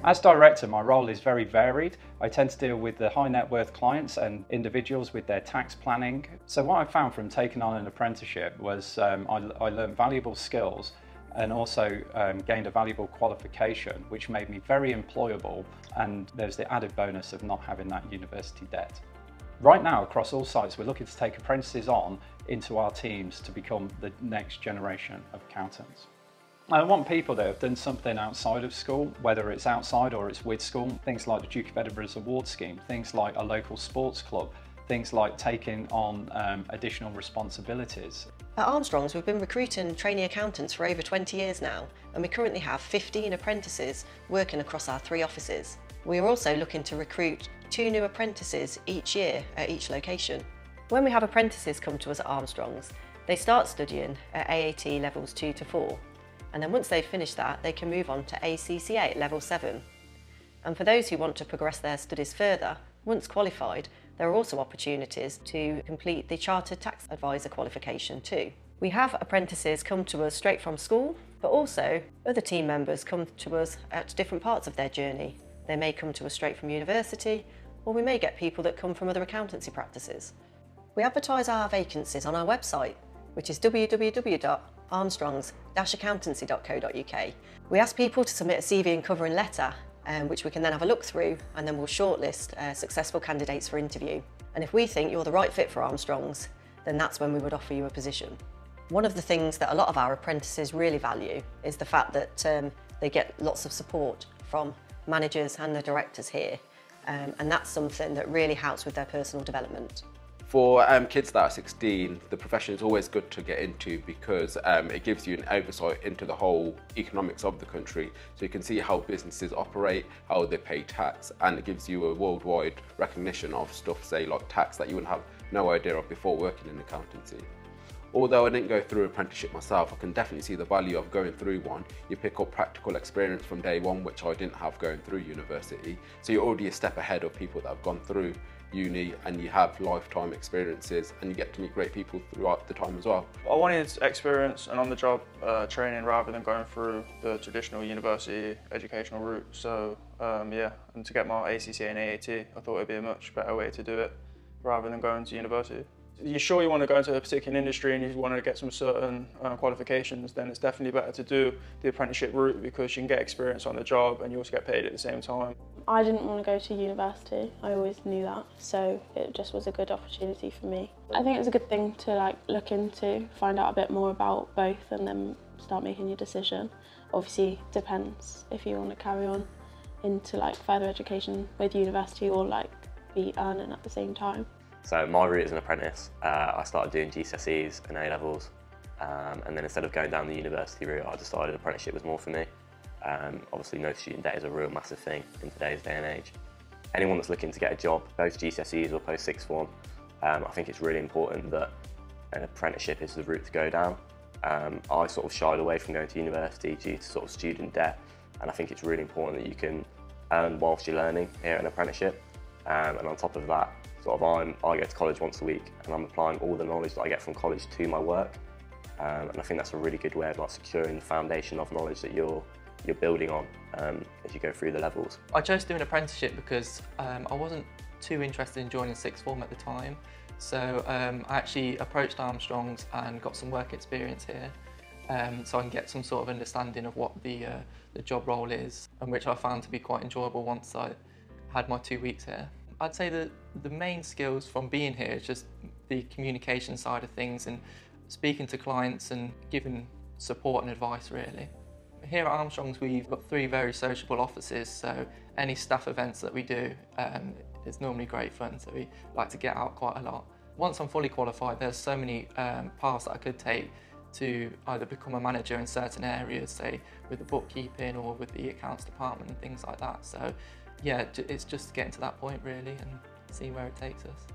As director, my role is very varied. I tend to deal with the high net worth clients and individuals with their tax planning. So what I found from taking on an apprenticeship was I learned valuable skills and also gained a valuable qualification, which made me very employable, and there's the added bonus of not having that university debt. Right now, across all sites, we're looking to take apprentices on into our teams to become the next generation of accountants. I want people that have done something outside of school, whether it's outside or it's with school, things like the Duke of Edinburgh's award scheme, things like a local sports club, things like taking on additional responsibilities. At Armstrong's, we've been recruiting trainee accountants for over 20 years now, and we currently have 15 apprentices working across our 3 offices. We are also looking to recruit 2 new apprentices each year at each location. When we have apprentices come to us at Armstrong's, they start studying at AAT levels 2 to 4. And then once they've finished that, they can move on to ACCA at level 7. And for those who want to progress their studies further, once qualified, there are also opportunities to complete the Chartered Tax Advisor qualification too. We have apprentices come to us straight from school, but also other team members come to us at different parts of their journey. They may come to us straight from university, or we may get people that come from other accountancy practices. We advertise our vacancies on our website, which is www.armstrongs-accountancy.co.uk. We ask people to submit a CV and covering letter, which we can then have a look through, and then we'll shortlist successful candidates for interview. And if we think you're the right fit for Armstrong's, then that's when we would offer you a position. One of the things that a lot of our apprentices really value is the fact that they get lots of support from managers and the directors here, and that's something that really helps with their personal development. For kids that are 16, the profession is always good to get into because it gives you an oversight into the whole economics of the country. So you can see how businesses operate, how they pay tax, and it gives you a worldwide recognition of stuff, say like tax, that you wouldn't have no idea of before working in accountancy. Although I didn't go through an apprenticeship myself, I can definitely see the value of going through one. You pick up practical experience from day one, which I didn't have going through university. So you're already a step ahead of people that have gone through uni, and you have lifetime experiences, and you get to meet great people throughout the time as well. I wanted experience and on-the-job training rather than going through the traditional university educational route. So yeah, and to get my ACCA and AAT, I thought it'd be a much better way to do it rather than going to university. You're sure you want to go into a particular industry and you want to get some certain qualifications, then it's definitely better to do the apprenticeship route because you can get experience on the job and you also get paid at the same time. I didn't want to go to university, I always knew that, so it just was a good opportunity for me. I think it's a good thing to look into, find out a bit more about both and then start making your decision. Obviously it depends if you want to carry on into further education with university or be earning at the same time. So my route as an apprentice, I started doing GCSEs and A-levels, and then instead of going down the university route, I decided apprenticeship was more for me. Obviously no student debt is a real massive thing in today's day and age. Anyone that's looking to get a job, post GCSEs or post sixth form, I think it's really important that an apprenticeship is the route to go down. I sort of shied away from going to university due to sort of student debt, and I think it's really important that you can earn whilst you're learning here at an apprenticeship. And on top of that, I go to college once a week and I'm applying all the knowledge that I get from college to my work. And I think that's a really good way of securing the foundation of knowledge that you're building on as you go through the levels. I chose to do an apprenticeship because I wasn't too interested in joining sixth form at the time. So I actually approached Armstrong's and got some work experience here. So I can get some sort of understanding of what the job role is, and which I found to be quite enjoyable once I had my 2 weeks here. I'd say that the main skills from being here is just the communication side of things and speaking to clients and giving support and advice really. Here at Armstrong's we've got 3 very sociable offices, so any staff events that we do is normally great fun, so we like to get out quite a lot. Once I'm fully qualified, there's so many paths that I could take to either become a manager in certain areas, say with the bookkeeping or with the accounts department and things like that. So yeah, it's just getting to that point really and see where it takes us.